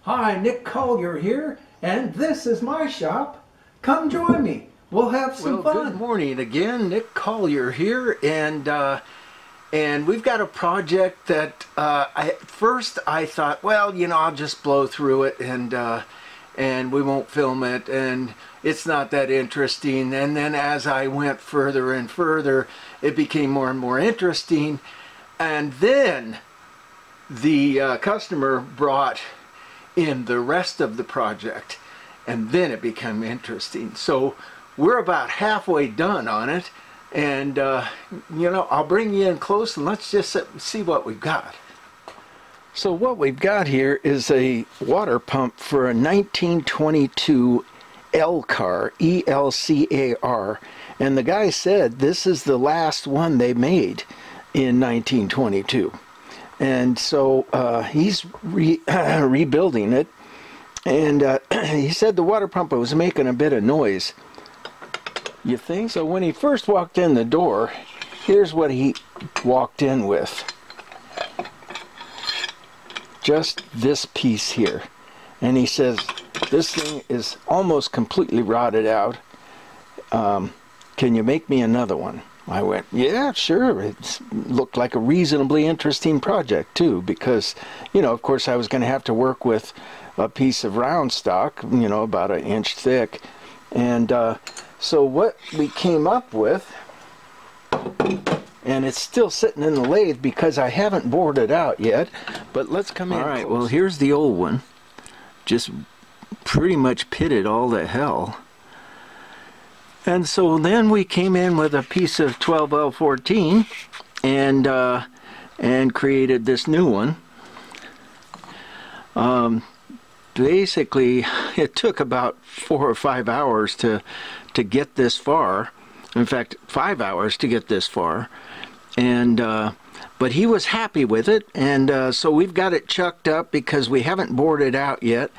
Hi, Nick Collier here, and this is my shop. Come join me. We'll have some fun. Good morning again. Nick Collier here, and we've got a project that at first I thought, well, you know, I'll just blow through it and we won't film it, and it's not that interesting. And then as I went further and further, it became more and more interesting. And then the customer brought in the rest of the project, and then it became interesting. So we're about halfway done on it, and you know, I'll bring you in close and let's just see what we've got. So what we've got here is a water pump for a 1922 ELCAR, E-L-C-A-R, and the guy said this is the last one they made in 1922. And so he's rebuilding it, and he said the water pump was making a bit of noise. You think? So when he first walked in the door, here's what he walked in with. Just this piece here. And he says, this thing is almost completely rotted out. Can you make me another one? I went, yeah, sure. It looked like a reasonably interesting project, too, because, you know, of course, I was going to have to work with a piece of round stock, you know, about 1 inch thick. And so what we came up with, and it's still sitting in the lathe because I haven't bored it out yet, but let's come in. All right, well, here's the old one. Just pretty much pitted all to hell. And so then we came in with a piece of 12L14 and created this new one. Basically, it took about 4 or 5 hours to get this far. In fact, 5 hours to get this far. And but he was happy with it, and so we've got it chucked up because we haven't bored it out yet.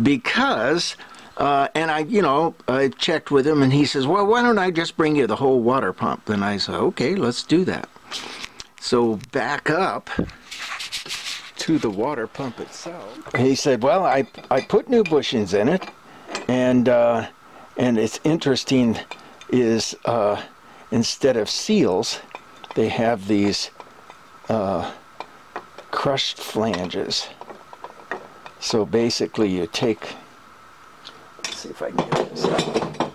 Because and I checked with him, and he says, well, why don't I just bring you the whole water pump? And I said, okay, let's do that. So back up to the water pump itself. He said, well, I put new bushings in it, and it's interesting is instead of seals, they have these crushed flanges. So basically you take, let's see if I can get this out.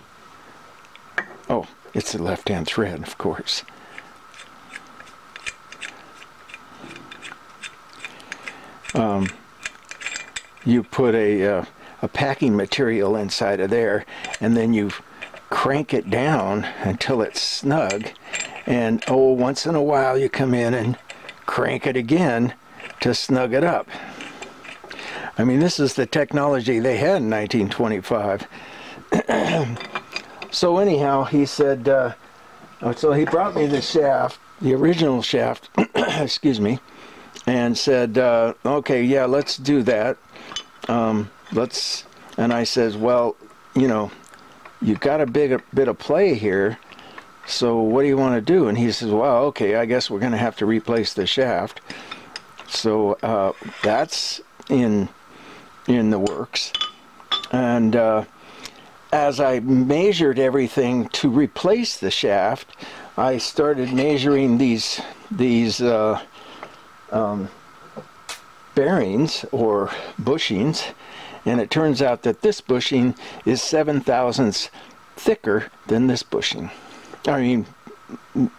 Oh, it's the left-hand thread, of course. You put a packing material inside of there, and then you crank it down until it's snug, and oh, once in a while you come in and crank it again to snug it up. I mean, this is the technology they had in 1925. So anyhow, he said, so he brought me the shaft, the original shaft, excuse me, and said, okay, yeah, let's do that. And I says, well, you know, you've got a bit of play here, so what do you want to do? And he says, well, okay, I guess we're going to have to replace the shaft. So that's in the works. And as I measured everything to replace the shaft, I started measuring these bearings or bushings, and it turns out that this bushing is 7 thousandths thicker than this bushing. I mean,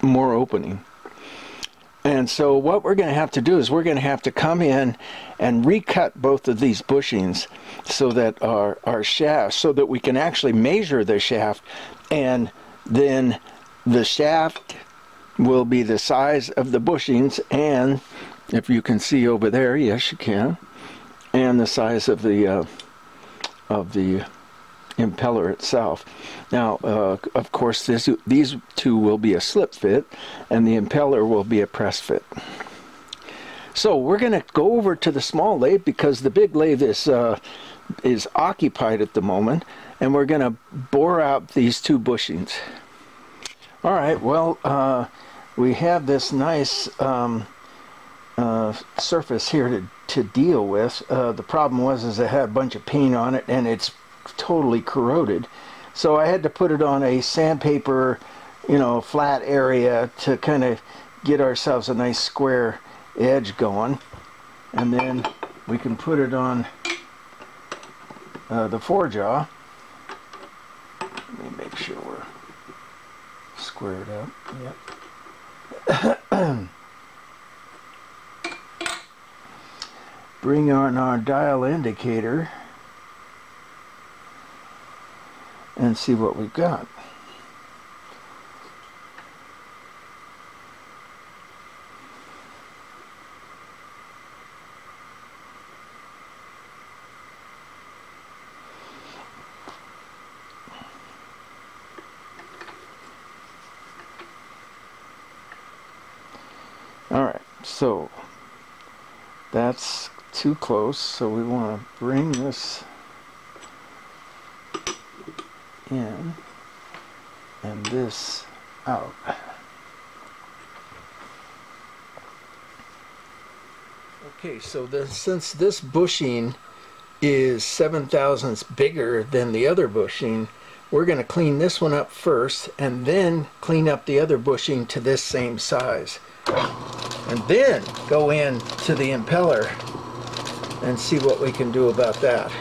more opening. And so what we're going to have to do is we're going to have to come in and recut both of these bushings so that our shaft, so that we can actually measure the shaft, and then the shaft will be the size of the bushings, and if you can see over there, yes you can, and the size of the impeller itself. Now, of course, these two will be a slip fit, and the impeller will be a press fit. So we're going to go over to the small lathe because the big lathe is occupied at the moment, and we're going to bore out these two bushings. All right, well, we have this nice surface here to deal with. The problem was is it had a bunch of paint on it and it's totally corroded. So I had to put it on a sandpaper, you know, flat area to kind of get ourselves a nice square edge going. And then we can put it on the forejaw. Let me make sure we're squared up. Yep. Bring on our dial indicator and see what we've got. Alright, so that's too close, so we want to bring this in and this out. Okay, so since this bushing is 7/1000ths bigger than the other bushing, we're going to clean this one up first and then clean up the other bushing to this same size. And then go in to the impeller and see what we can do about that.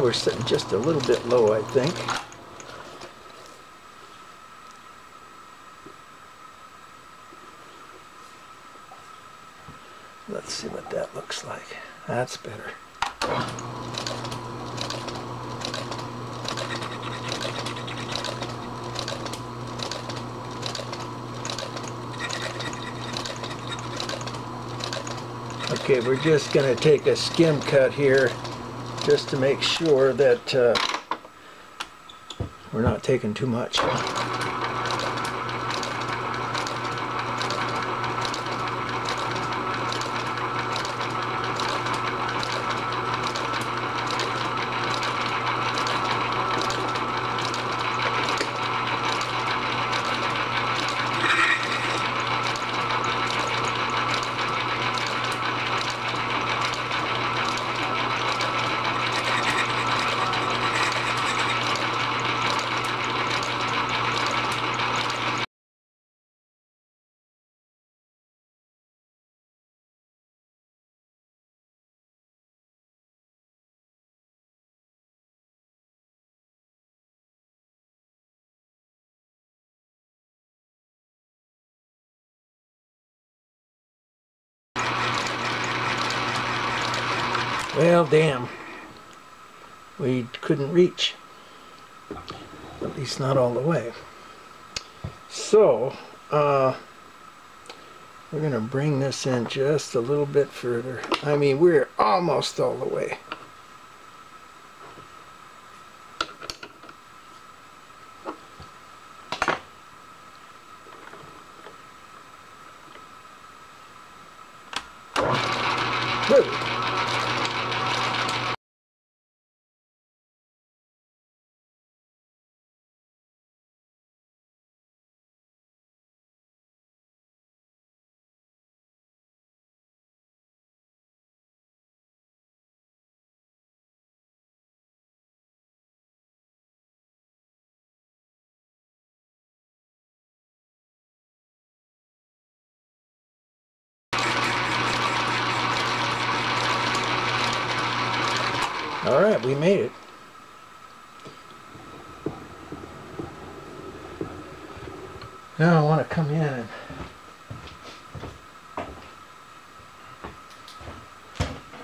We're sitting just a little bit low, I think. Let's see what that looks like. That's better. Okay, we're just going to take a skim cut here just to make sure that we're not taking too much. Well, damn. We couldn't reach. At least not all the way. So, we're going to bring this in just a little bit further. I mean, we're almost all the way. Woo! All right, we made it. Now I want to come in and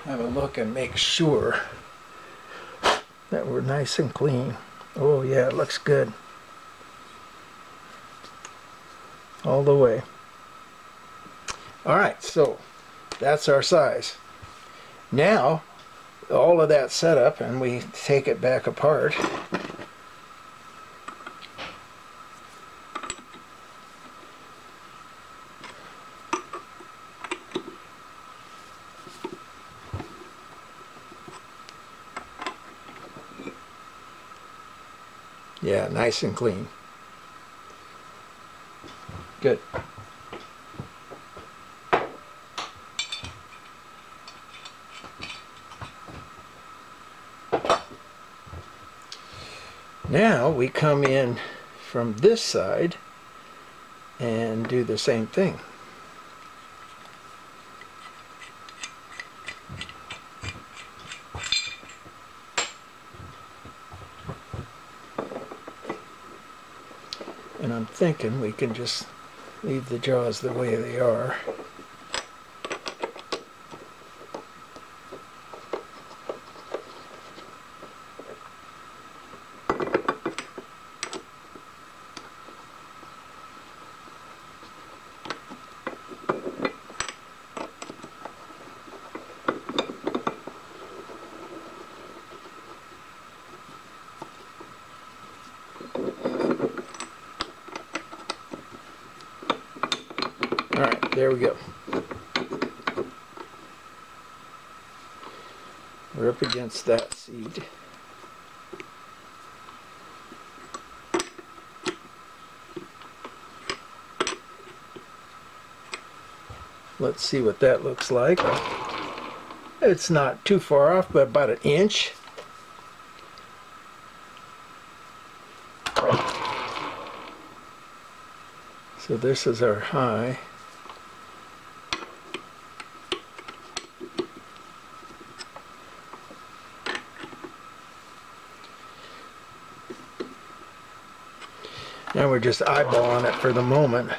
have a look and make sure that we're nice and clean. Oh yeah, it looks good. All the way. All right, so that's our size. Now, all of that setup and we take it back apart. Yeah, nice and clean. Good. Now we come in from this side and do the same thing. And I'm thinking we can just leave the jaws the way they are. Alright, there we go. We're up against that seat. Let's see what that looks like. It's not too far off, but about an inch. So this is our high. Now we're just eyeballing it for the moment.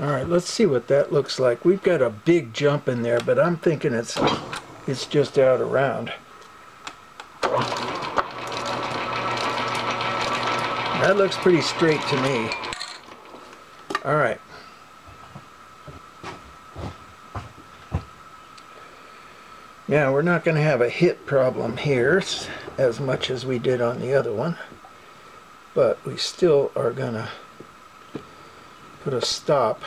Alright, let's see what that looks like. We've got a big jump in there, but I'm thinking it's just out around. That looks pretty straight to me. Alright. Now, we're not going to have a hit problem here as much as we did on the other one, but we still are going to put a stop.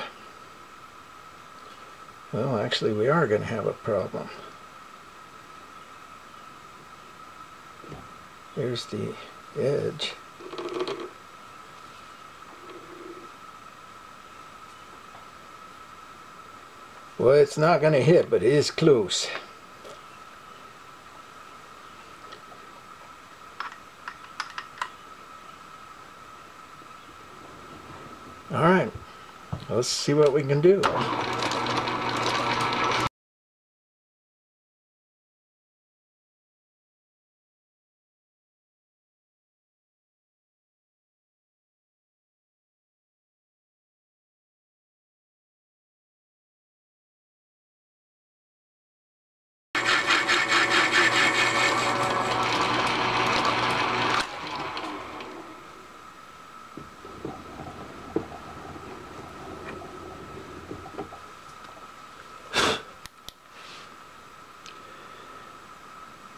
Well, actually we are going to have a problem. There's the edge. Well, it's not going to hit, but it is close. Alright, let's see what we can do.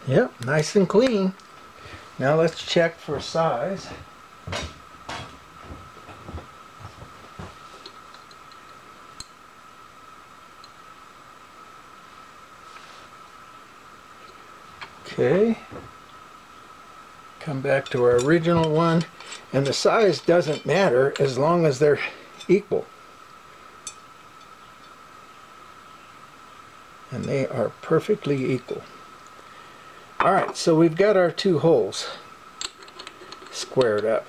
Yep, nice and clean. Now let's check for size. Okay. Come back to our original one, and the size doesn't matter as long as they're equal. And they are perfectly equal. Alright, so we've got our two holes squared up.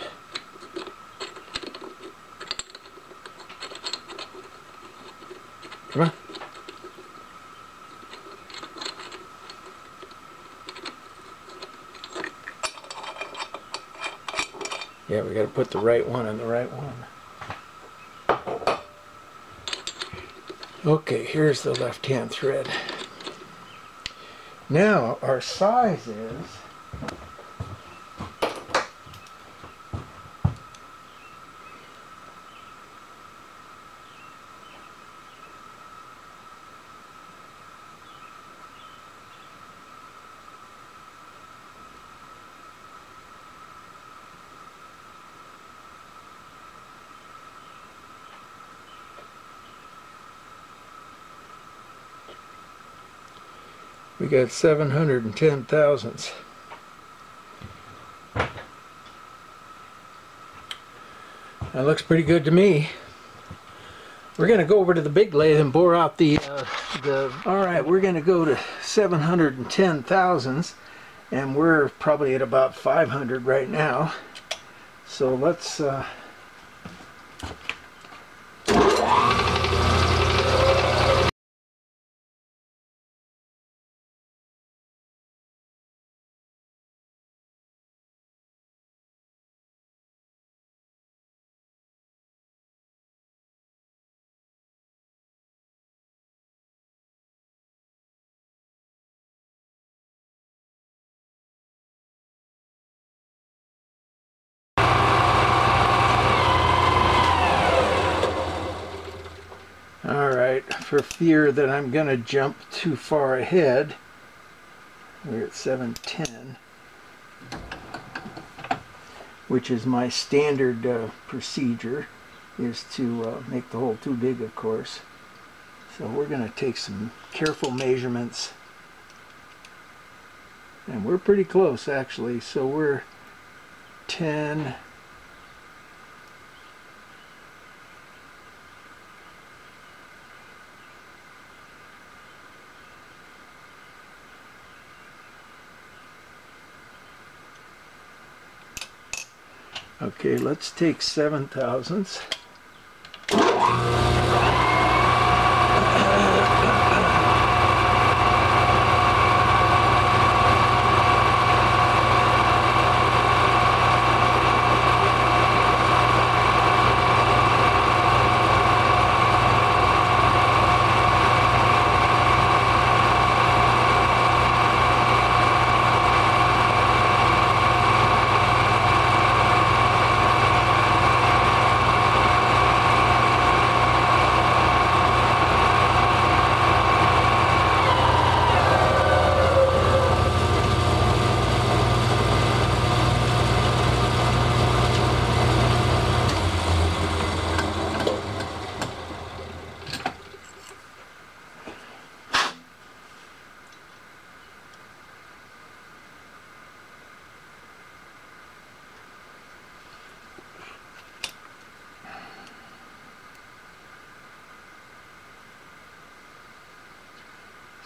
Come on. Yeah, we got to put the right one in the right one. Okay, here's the left-hand thread. Now our size is we got 710 thousandths. That looks pretty good to me. We're going to go over to the big lathe and bore out Alright, we're going to go to 710 thousandths, and we're probably at about 500 right now. So let's Alright, for fear that I'm going to jump too far ahead, we're at 710, which is my standard procedure, is to make the hole too big, of course. So we're going to take some careful measurements, and we're pretty close actually, so we're 10, okay, let's take 7 thousandths.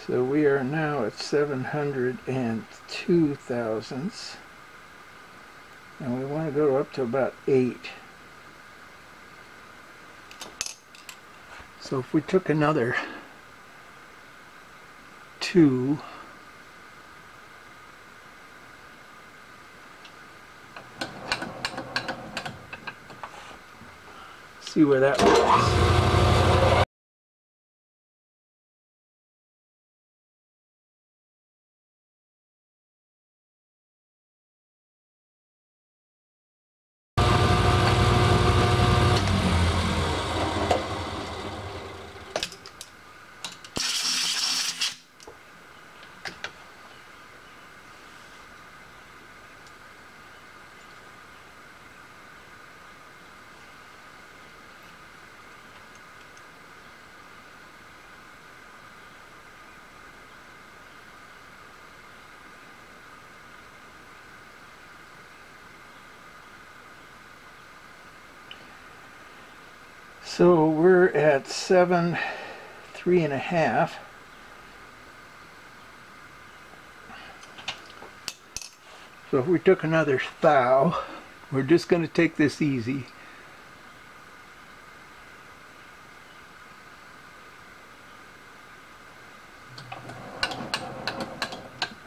So we are now at 702 thousandths, and we want to go up to about 8. So if we took another 2, see where that works. So we're at 7, 3.5. So if we took another thou, we're just going to take this easy.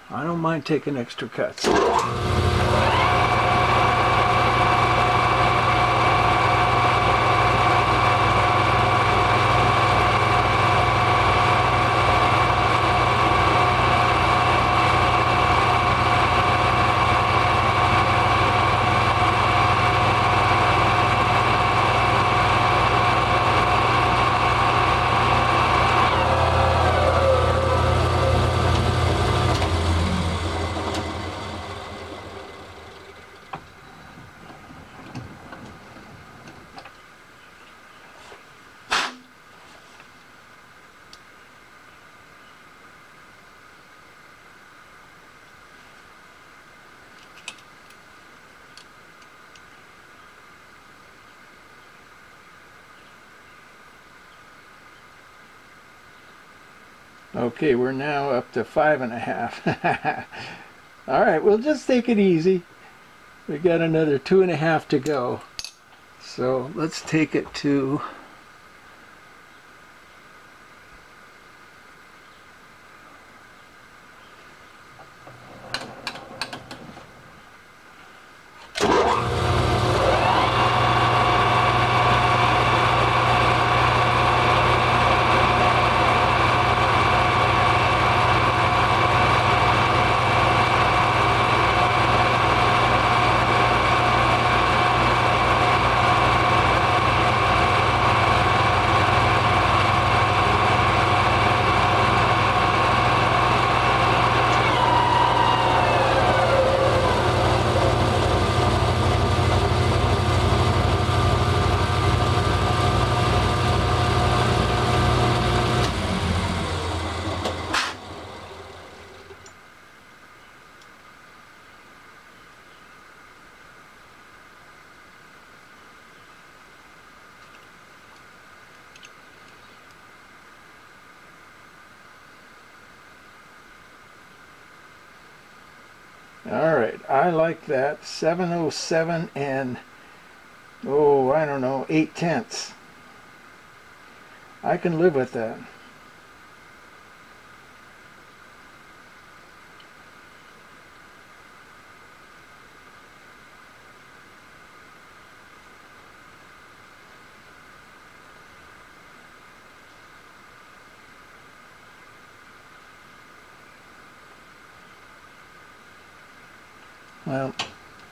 I don't mind taking extra cuts. Okay, we're now up to 5.5. All right, we'll just take it easy. We got another 2.5 to go. So let's take it to all right, I like that. 707 and, oh, I don't know, 8/10. I can live with that. Well,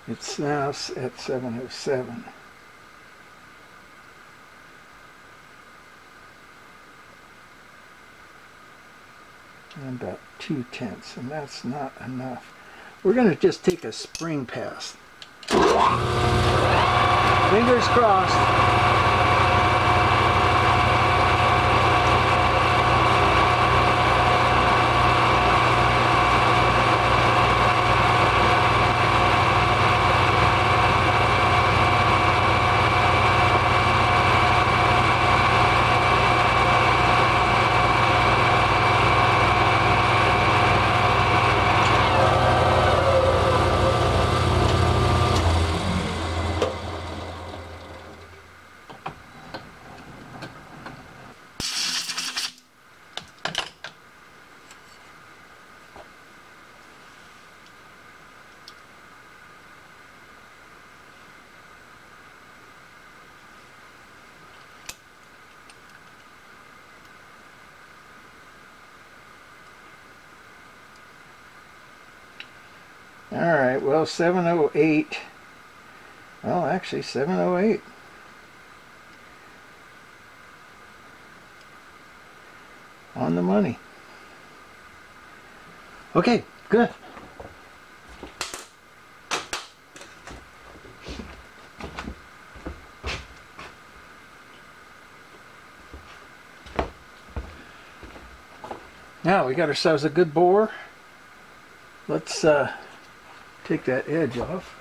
it's now at 707. And about 2/10, and that's not enough. We're going to just take a spring pass. Fingers crossed. Alright, well, 708. Well, actually, 708. On the money. Okay, good. Now we got ourselves a good bore. Let's take that edge off.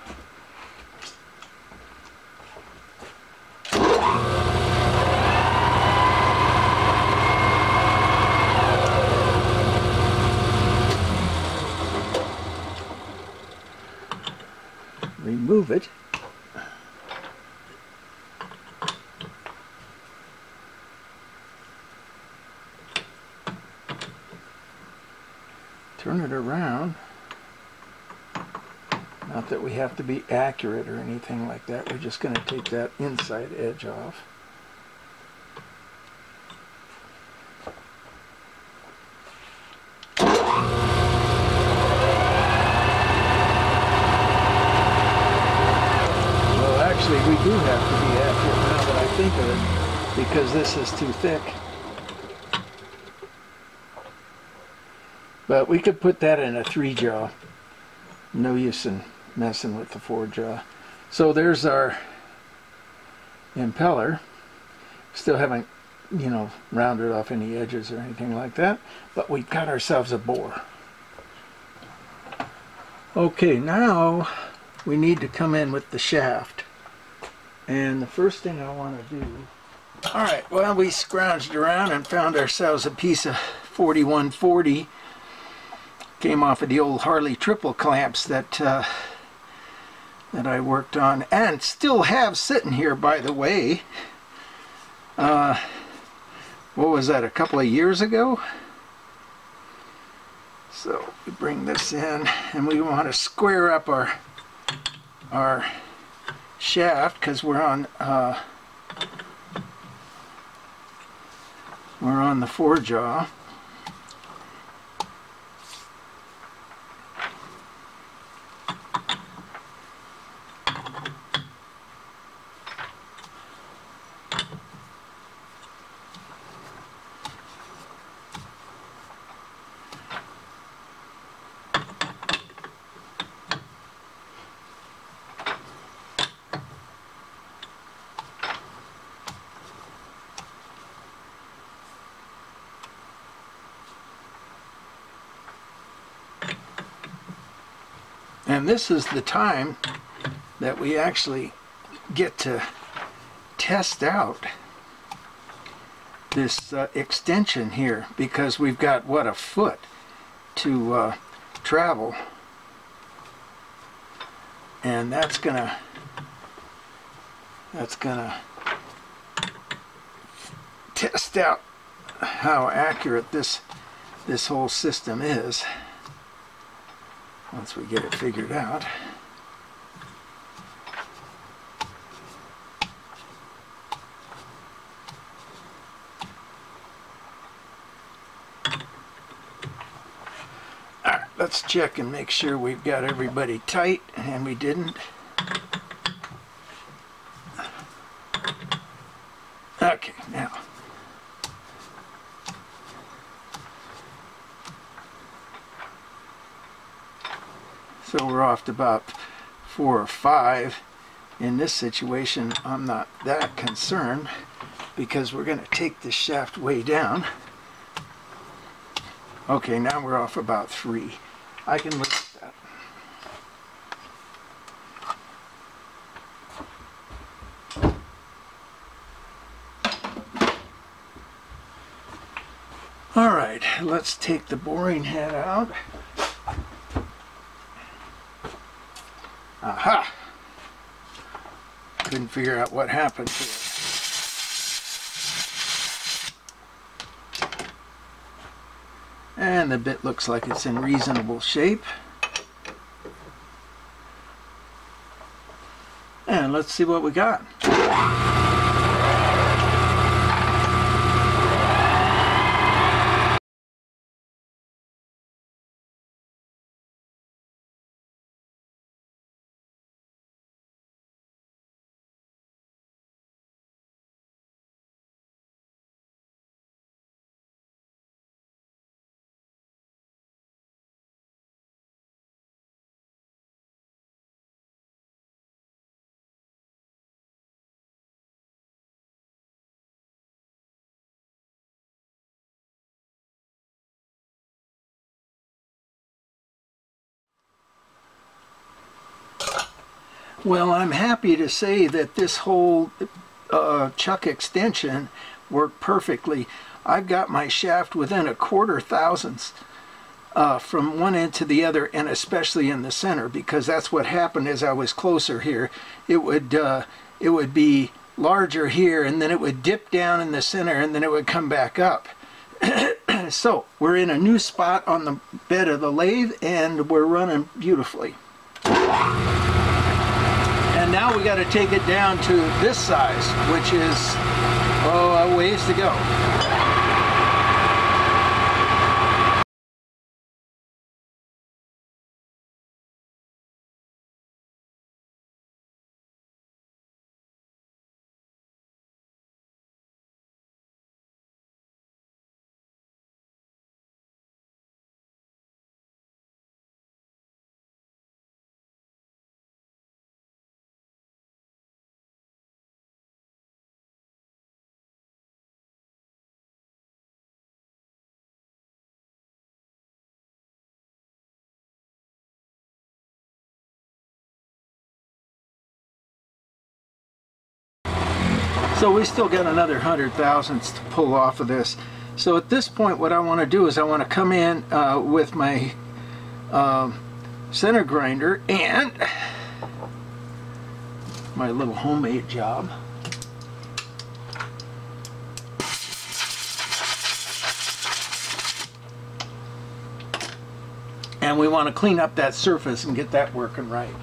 remove it. Turn it around. Not that we have to be accurate or anything like that. We're just going to take that inside edge off. Well, actually, we do have to be accurate now that I think of it, because this is too thick. But we could put that in a 3-jaw. No use in messing with the 4-jaw. So there's our impeller. Still haven't, you know, rounded off any edges or anything like that, but we've got ourselves a bore. Okay, now we need to come in with the shaft. And the first thing I want to do... Alright, well, we scrounged around and found ourselves a piece of 4140. Came off of the old Harley triple clamps that I worked on, and still have sitting here, by the way. What was that, a couple of years ago? So we bring this in, and we want to square up our shaft, because we're on the 4-jaw. And this is the time that we actually get to test out this extension here, because we've got, what, a foot to travel, and that's gonna test out how accurate this whole system is once we get it figured out. Alright, let's check and make sure we've got everybody tight, and we didn't. Okay, now so we're off to about 4 or 5. In this situation, I'm not that concerned, because we're going to take this shaft way down. Okay, now we're off about 3. I can live with that. All right, let's take the boring head out. Aha! Couldn't figure out what happened to it. And the bit looks like it's in reasonable shape. And let's see what we got. Well, I'm happy to say that this whole chuck extension worked perfectly. I've got my shaft within 1/4 thousandths from one end to the other, and especially in the center, because that's what happened as I was closer here. It would be larger here, and then it would dip down in the center, and then it would come back up. So we're in a new spot on the bed of the lathe, and we're running beautifully. And now we got to take it down to this size, which is a ways to go. So we still got another 100 thousandths to pull off of this. So at this point, what I want to do is I want to come in with my center grinder and my little homemade job. And we want to clean up that surface and get that working right.